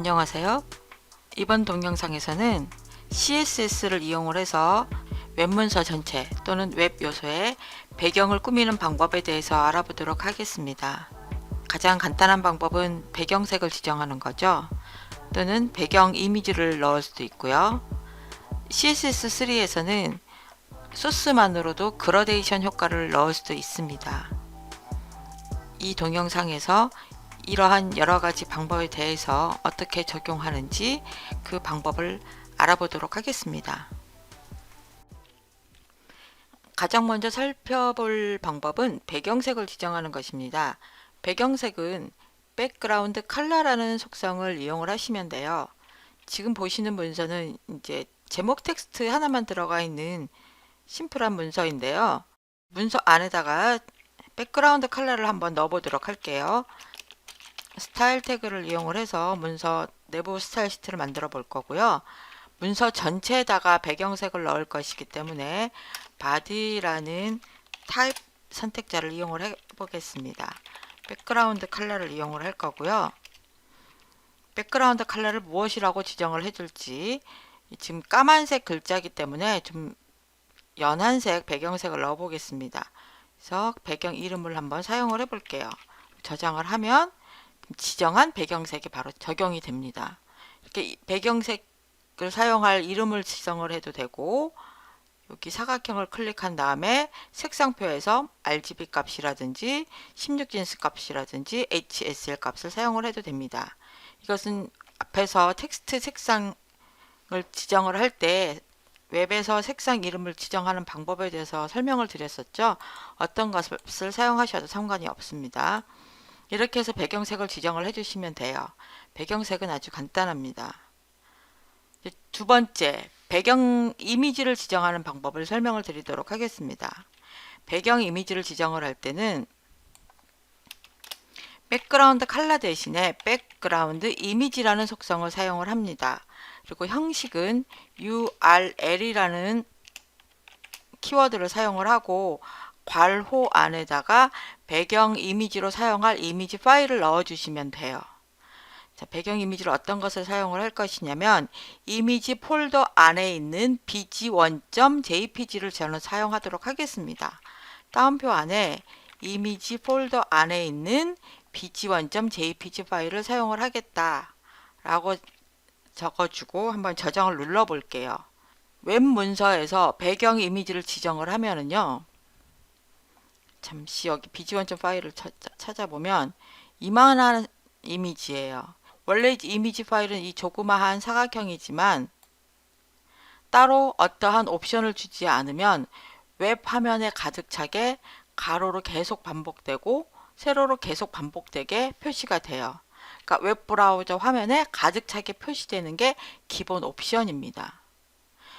안녕하세요. 이번 동영상에서는 CSS를 이용을 해서 웹문서 전체 또는 웹 요소의 배경을 꾸미는 방법에 대해서 알아보도록 하겠습니다. 가장 간단한 방법은 배경색을 지정하는 거죠. 또는 배경 이미지를 넣을 수도 있고요. CSS3에서는 소스만으로도 그라데이션 효과를 넣을 수도 있습니다. 이 동영상에서 이러한 여러가지 방법에 대해서 어떻게 적용하는지 그 방법을 알아보도록 하겠습니다. 가장 먼저 살펴볼 방법은 배경색을 지정하는 것입니다. 배경색은 백그라운드 컬러라는 속성을 이용을 하시면 돼요. 지금 보시는 문서는 이제 제목 텍스트 하나만 들어가 있는 심플한 문서인데요. 문서 안에다가 백그라운드 컬러를 한번 넣어보도록 할게요. 스타일 태그를 이용을 해서 문서 내부 스타일 시트를 만들어 볼 거고요. 문서 전체에다가 배경색을 넣을 것이기 때문에 body라는 타입 선택자를 이용을 해 보겠습니다. 백그라운드 컬러를 이용을 할 거고요. 백그라운드 컬러를 무엇이라고 지정을 해줄지, 지금 까만색 글자이기 때문에 좀 연한색 배경색을 넣어 보겠습니다. 그래서 배경 이름을 한번 사용을 해 볼게요. 저장을 하면 지정한 배경색이 바로 적용이 됩니다. 이렇게 배경색을 사용할 이름을 지정을 해도 되고, 여기 사각형을 클릭한 다음에 색상표에서 RGB 값이라든지 16진스 값이라든지 HSL 값을 사용을 해도 됩니다. 이것은 앞에서 텍스트 색상을 지정을 할 때 웹에서 색상 이름을 지정하는 방법에 대해서 설명을 드렸었죠. 어떤 것을 사용하셔도 상관이 없습니다. 이렇게 해서 배경색을 지정을 해주시면 돼요. 배경색은 아주 간단합니다. 두 번째, 배경 이미지를 지정하는 방법을 설명을 드리도록 하겠습니다. 배경 이미지를 지정을 할 때는 백그라운드 컬러 대신에 백그라운드 이미지라는 속성을 사용을 합니다. 그리고 형식은 URL이라는 키워드를 사용을 하고 괄호 안에다가 배경 이미지로 사용할 이미지 파일을 넣어 주시면 돼요. 자, 배경 이미지를 어떤 것을 사용을 할 것이냐면 이미지 폴더 안에 있는 bg1.jpg를 저는 사용하도록 하겠습니다. 다운표 안에 이미지 폴더 안에 있는 bg1.jpg 파일을 사용을 하겠다 라고 적어주고 한번 저장을 눌러 볼게요. 웹 문서에서 배경 이미지를 지정을 하면은요, 잠시 여기 bg1 파일을 찾아보면 이만한 이미지예요. 원래 이미지 파일은 이 조그마한 사각형이지만 따로 어떠한 옵션을 주지 않으면 웹 화면에 가득 차게 가로로 계속 반복되고 세로로 계속 반복되게 표시가 돼요. 그러니까 웹 브라우저 화면에 가득 차게 표시되는 게 기본 옵션입니다.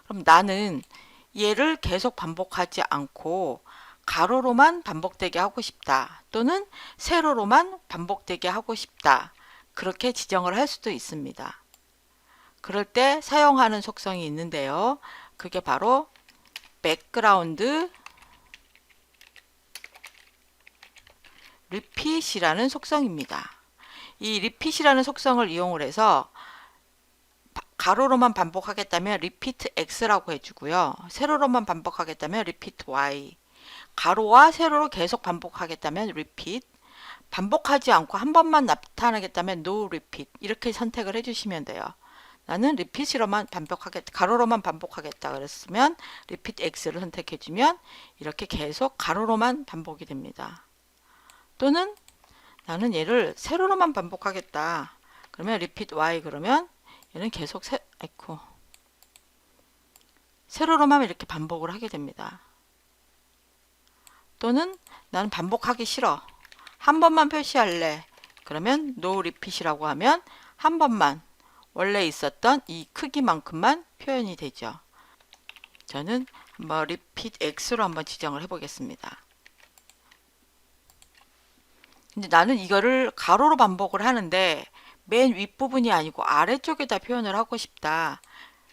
그럼 나는 얘를 계속 반복하지 않고 가로로만 반복되게 하고 싶다, 또는 세로로만 반복되게 하고 싶다, 그렇게 지정을 할 수도 있습니다. 그럴 때 사용하는 속성이 있는데요. 그게 바로 백그라운드 리핏이라는 속성입니다. 이 리핏이라는 속성을 이용을 해서 가로로만 반복하겠다면 repeat x라고 해주고요. 세로로만 반복하겠다면 repeat y, 가로와 세로로 계속 반복하겠다면 repeat, 반복하지 않고 한 번만 나타나겠다면 no repeat, 이렇게 선택을 해주시면 돼요. 나는 repeat로만 반복하겠다, 가로로만 반복하겠다 그랬으면 repeat x를 선택해주면 이렇게 계속 가로로만 반복이 됩니다. 또는 나는 얘를 세로로만 반복하겠다 그러면 repeat y, 그러면 얘는 계속 세로로만 이렇게 반복을 하게 됩니다. 또는 나는 반복하기 싫어, 한 번만 표시할래, 그러면 no repeat이라고 하면 한 번만 원래 있었던 이 크기만큼만 표현이 되죠. 저는 한번 repeat x로 한번 지정을 해 보겠습니다. 근데 나는 이거를 가로로 반복을 하는데 맨 윗부분이 아니고 아래쪽에다 표현을 하고 싶다.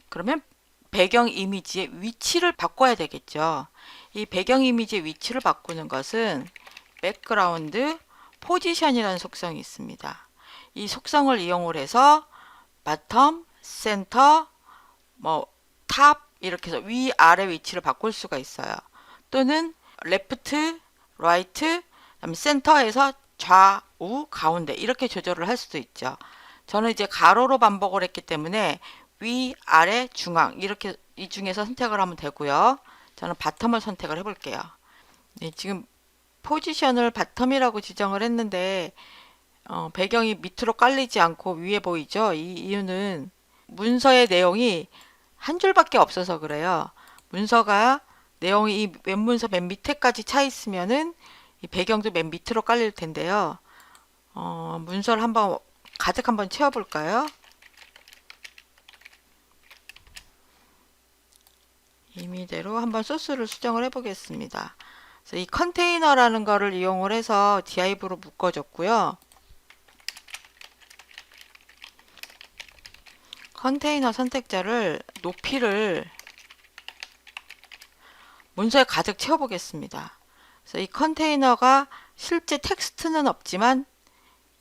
그러면 배경 이미지의 위치를 바꿔야 되겠죠. 이 배경 이미지의 위치를 바꾸는 것은 백그라운드 포지션이라는 속성이 있습니다. 이 속성을 이용을 해서 바텀, 센터, 뭐 탑 이렇게 해서 위, 아래 위치를 바꿀 수가 있어요. 또는 레프트, 라이트, 그다음에 센터에서 좌우, 가운데 이렇게 조절을 할 수도 있죠. 저는 이제 가로로 반복을 했기 때문에 위, 아래, 중앙 이렇게 이 중에서 선택을 하면 되고요. 저는 바텀을 선택을 해볼게요. 네, 지금 포지션을 바텀이라고 지정을 했는데 배경이 밑으로 깔리지 않고 위에 보이죠? 이 이유는 문서의 내용이 한 줄밖에 없어서 그래요. 문서가 내용이 이 웹문서 맨 밑에까지 차 있으면은 이 배경도 맨 밑으로 깔릴 텐데요. 문서를 한번 가득 한번 채워볼까요? 임의대로 한번 소스를 수정을 해보겠습니다. 그래서 이 컨테이너라는 거를 이용을 해서 div로 묶어줬고요. 컨테이너 선택자를 높이를 문서에 가득 채워보겠습니다. 그래서 이 컨테이너가 실제 텍스트는 없지만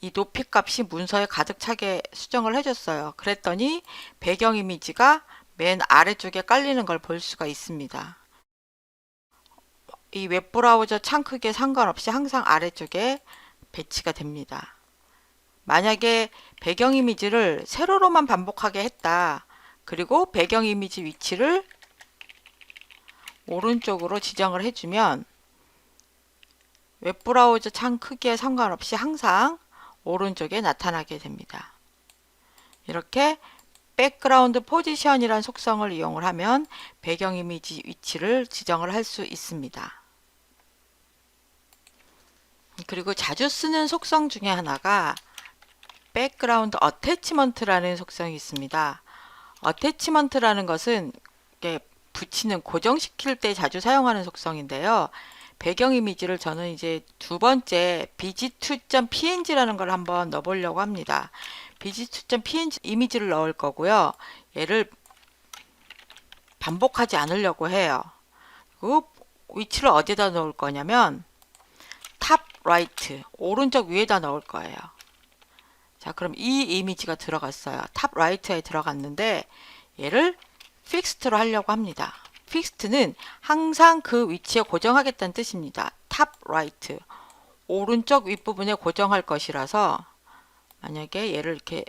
이 높이 값이 문서에 가득 차게 수정을 해줬어요. 그랬더니 배경 이미지가 맨 아래쪽에 깔리는 걸 볼 수가 있습니다. 이 웹브라우저 창 크기에 상관없이 항상 아래쪽에 배치가 됩니다. 만약에 배경 이미지를 세로로만 반복하게 했다. 그리고 배경 이미지 위치를 오른쪽으로 지정을 해주면 웹브라우저 창 크기에 상관없이 항상 오른쪽에 나타나게 됩니다. 이렇게 백그라운드 포지션이란 속성을 이용을 하면 배경 이미지 위치를 지정을 할 수 있습니다. 그리고 자주 쓰는 속성 중에 하나가 백그라운드 어태치먼트라는 속성이 있습니다. 어태치먼트라는 것은 이렇게 붙이는 고정시킬 때 자주 사용하는 속성인데요. 배경 이미지를 저는 이제 두 번째 bg2.png라는 걸 한번 넣어보려고 합니다. bg2.png 이미지를 넣을 거고요. 얘를 반복하지 않으려고 해요. 그 위치를 어디다 넣을 거냐면 탑 라이트 오른쪽 위에다 넣을 거예요. 자, 그럼 이 이미지가 들어갔어요. 탑 라이트에 들어갔는데 얘를 픽스트로 하려고 합니다. 픽스트는 항상 그 위치에 고정하겠다는 뜻입니다. 탑 라이트 오른쪽 윗부분에 고정할 것이라서 만약에 얘를 이렇게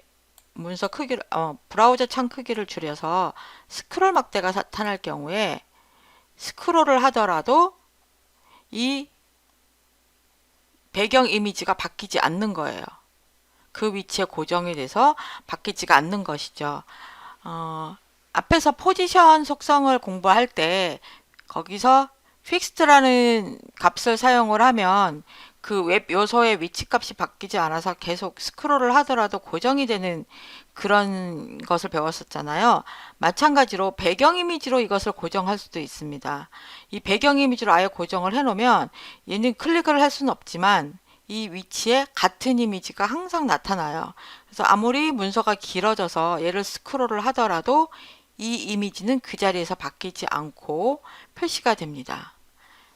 문서 크기를 브라우저 창 크기를 줄여서 스크롤 막대가 나타날 경우에 스크롤을 하더라도 이 배경 이미지가 바뀌지 않는 거예요. 그 위치에 고정이 돼서 바뀌지가 않는 것이죠. 앞에서 포지션 속성을 공부할 때 거기서 fixed라는 값을 사용을 하면 그 웹 요소의 위치 값이 바뀌지 않아서 계속 스크롤을 하더라도 고정이 되는 그런 것을 배웠었잖아요. 마찬가지로 배경 이미지로 이것을 고정할 수도 있습니다. 이 배경 이미지로 아예 고정을 해 놓으면 얘는 클릭을 할 수는 없지만 이 위치에 같은 이미지가 항상 나타나요. 그래서 아무리 문서가 길어져서 얘를 스크롤을 하더라도 이 이미지는 그 자리에서 바뀌지 않고 표시가 됩니다.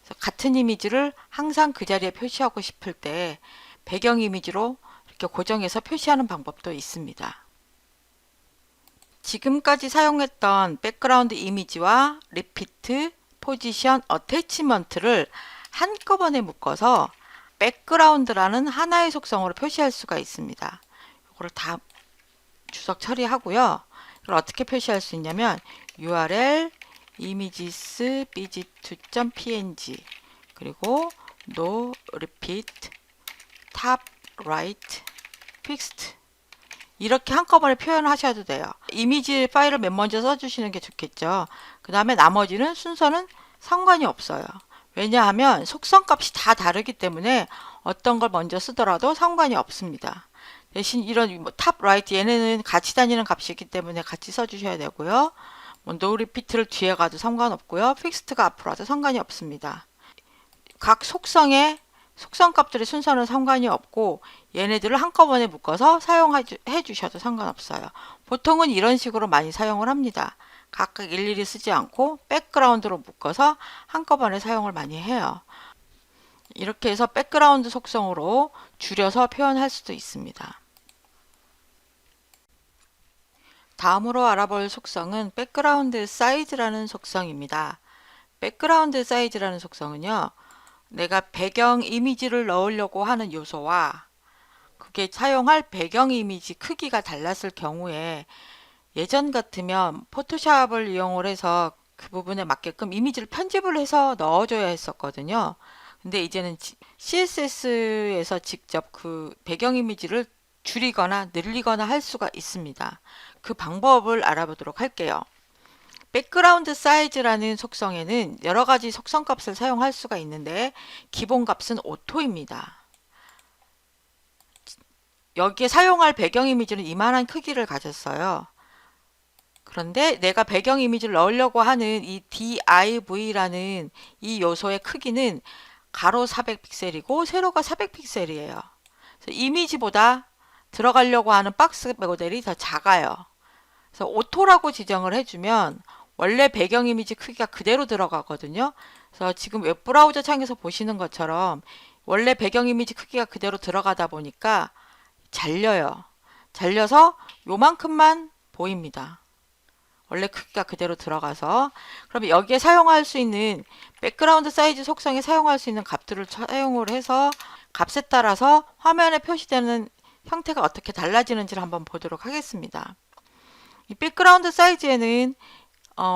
그래서 같은 이미지를 항상 그 자리에 표시하고 싶을 때 배경 이미지로 이렇게 고정해서 표시하는 방법도 있습니다. 지금까지 사용했던 백그라운드 이미지와 리피트, 포지션, 어태치먼트를 한꺼번에 묶어서 백그라운드라는 하나의 속성으로 표시할 수가 있습니다. 이거를 다 주석 처리하고요. 이걸 어떻게 표시할 수 있냐면 url images bg2.png 그리고 no repeat top right fixed 이렇게 한꺼번에 표현하셔도 돼요. 이미지 파일을 맨 먼저 써주시는 게 좋겠죠. 그 다음에 나머지는 순서는 상관이 없어요. 왜냐하면 속성 값이 다 다르기 때문에 어떤 걸 먼저 쓰더라도 상관이 없습니다. 대신 이런 탑 라이트 얘네는 같이 다니는 값이기 때문에 같이 써주셔야 되고요. no repeat를 뒤에 가도 상관없고요. fixed가 앞으로 와도 상관이 없습니다. 각 속성의 속성 값들의 순서는 상관이 없고 얘네들을 한꺼번에 묶어서 사용해 주셔도 상관없어요. 보통은 이런 식으로 많이 사용을 합니다. 각각 일일이 쓰지 않고 백그라운드로 묶어서 한꺼번에 사용을 많이 해요. 이렇게 해서 백그라운드 속성으로 줄여서 표현할 수도 있습니다. 다음으로 알아볼 속성은 백그라운드 사이즈라는 속성입니다. 백그라운드 사이즈라는 속성은요, 내가 배경 이미지를 넣으려고 하는 요소와 그게 사용할 배경 이미지 크기가 달랐을 경우에 예전 같으면 포토샵을 이용을 해서 그 부분에 맞게끔 이미지를 편집을 해서 넣어줘야 했었거든요. 근데 이제는 CSS에서 직접 그 배경 이미지를 줄이거나 늘리거나 할 수가 있습니다. 그 방법을 알아보도록 할게요. 백그라운드 사이즈라는 속성에는 여러 가지 속성 값을 사용할 수가 있는데 기본 값은 오토입니다. 여기에 사용할 배경 이미지는 이만한 크기를 가졌어요. 그런데 내가 배경 이미지를 넣으려고 하는 이 div라는 이 요소의 크기는 가로 400픽셀이고 세로가 400픽셀이에요. 이미지보다 들어가려고 하는 박스 모델이 더 작아요. 그래서 오토라고 지정을 해주면 원래 배경 이미지 크기가 그대로 들어가거든요. 그래서 지금 웹브라우저 창에서 보시는 것처럼 원래 배경 이미지 크기가 그대로 들어가다 보니까 잘려요. 잘려서 요만큼만 보입니다. 원래 크기가 그대로 들어가서. 그럼 여기에 사용할 수 있는 백그라운드 사이즈 속성에 사용할 수 있는 값들을 사용을 해서 값에 따라서 화면에 표시되는 형태가 어떻게 달라지는지를 한번 보도록 하겠습니다. 이 백그라운드 사이즈에는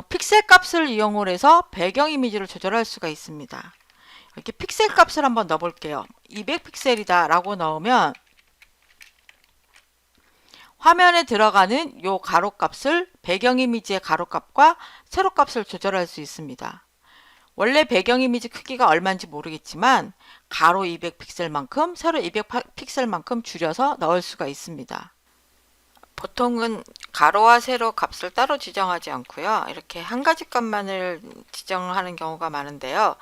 픽셀 값을 이용을 해서 배경 이미지를 조절할 수가 있습니다. 이렇게 픽셀 값을 한번 넣어 볼게요. 200픽셀이다 라고 넣으면 화면에 들어가는 요 가로값을 배경 이미지의 가로값과 세로값을 조절할 수 있습니다. 원래 배경 이미지 크기가 얼마인지 모르겠지만 가로 200픽셀만큼 세로 200픽셀만큼 줄여서 넣을 수가 있습니다. 보통은 가로와 세로 값을 따로 지정하지 않고요. 이렇게 한 가지 값만을 지정하는 경우가 많은데요.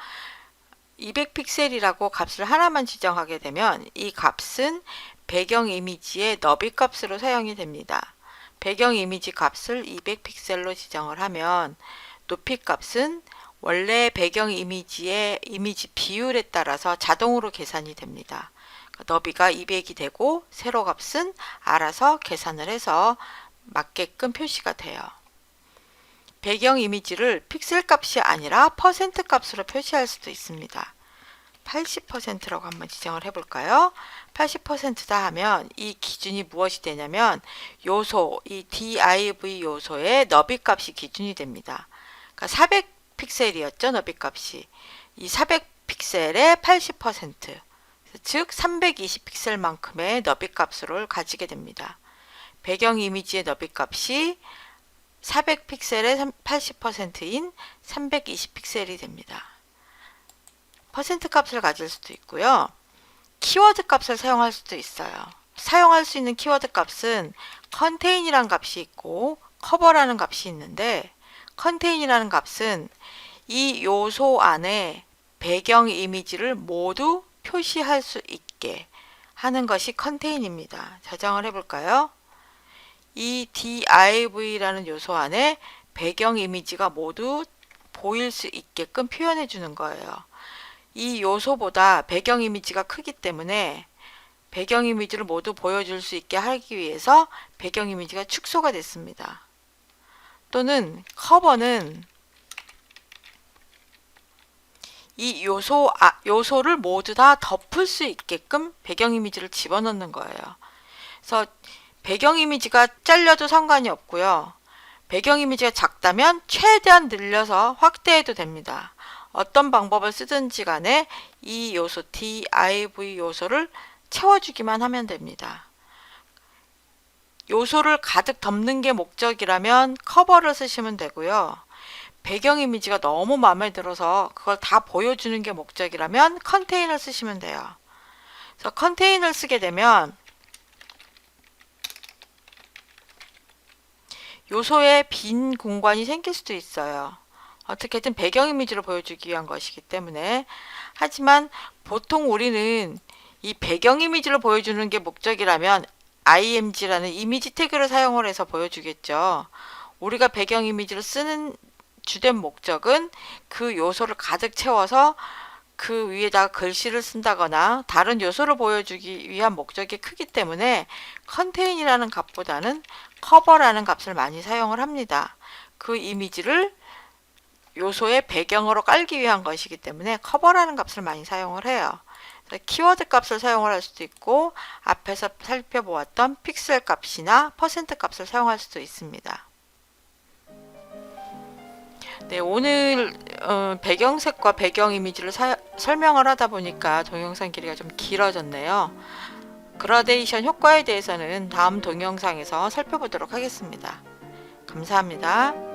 200픽셀이라고 값을 하나만 지정하게 되면 이 값은 배경 이미지의 너비 값으로 사용이 됩니다. 배경 이미지 값을 200픽셀로 지정을 하면 높이 값은 원래 배경 이미지의 이미지 비율에 따라서 자동으로 계산이 됩니다. 너비가 200이 되고 세로 값은 알아서 계산을 해서 맞게끔 표시가 돼요. 배경 이미지를 픽셀 값이 아니라 퍼센트 값으로 표시할 수도 있습니다. 80%라고 한번 지정을 해볼까요? 80%다 하면 이 기준이 무엇이 되냐면 요소, 이 div 요소의 너비 값이 기준이 됩니다. 그러니까 400픽셀이었죠, 너비 값이. 이 400픽셀의 80%, 즉 320픽셀만큼의 너비 값을 가지게 됩니다. 배경 이미지의 너비 값이 400픽셀의 80%인 320픽셀이 됩니다. 퍼센트 값을 가질 수도 있고요. 키워드 값을 사용할 수도 있어요. 사용할 수 있는 키워드 값은 컨테인이라는 값이 있고 커버라는 값이 있는데 컨테인이라는 값은 이 요소 안에 배경 이미지를 모두 표시할 수 있게 하는 것이 컨테인입니다. 저장을 해볼까요? 이 div라는 요소 안에 배경 이미지가 모두 보일 수 있게끔 표현해 주는 거예요. 이 요소보다 배경 이미지가 크기 때문에 배경 이미지를 모두 보여줄 수 있게 하기 위해서 배경 이미지가 축소가 됐습니다. 또는 커버는 이 요소를 모두 다 덮을 수 있게끔 배경 이미지를 집어넣는 거예요. 그래서 배경 이미지가 잘려도 상관이 없고요. 배경 이미지가 작다면 최대한 늘려서 확대해도 됩니다. 어떤 방법을 쓰든지 간에 이 요소 div 요소를 채워주기만 하면 됩니다. 요소를 가득 덮는 게 목적이라면 커버를 쓰시면 되고요. 배경 이미지가 너무 마음에 들어서 그걸 다 보여주는 게 목적이라면 컨테인을 쓰시면 돼요. 그래서 컨테인을 쓰게 되면 요소에 빈 공간이 생길 수도 있어요. 어떻게든 배경 이미지를 보여주기 위한 것이기 때문에. 하지만 보통 우리는 이 배경 이미지를 보여주는 게 목적이라면 img라는 이미지 태그를 사용을 해서 보여주겠죠. 우리가 배경 이미지를 쓰는 주된 목적은 그 요소를 가득 채워서 그 위에다가 글씨를 쓴다거나 다른 요소를 보여주기 위한 목적이 크기 때문에 컨테인이라는 값보다는 커버라는 값을 많이 사용을 합니다. 그 이미지를 요소의 배경으로 깔기 위한 것이기 때문에 커버라는 값을 많이 사용을 해요. 키워드 값을 사용을 할 수도 있고 앞에서 살펴보았던 픽셀 값이나 퍼센트 값을 사용할 수도 있습니다. 네, 오늘 배경색과 배경 이미지를 설명을 하다 보니까 동영상 길이가 좀 길어졌네요. 그라데이션 효과에 대해서는 다음 동영상에서 살펴보도록 하겠습니다. 감사합니다.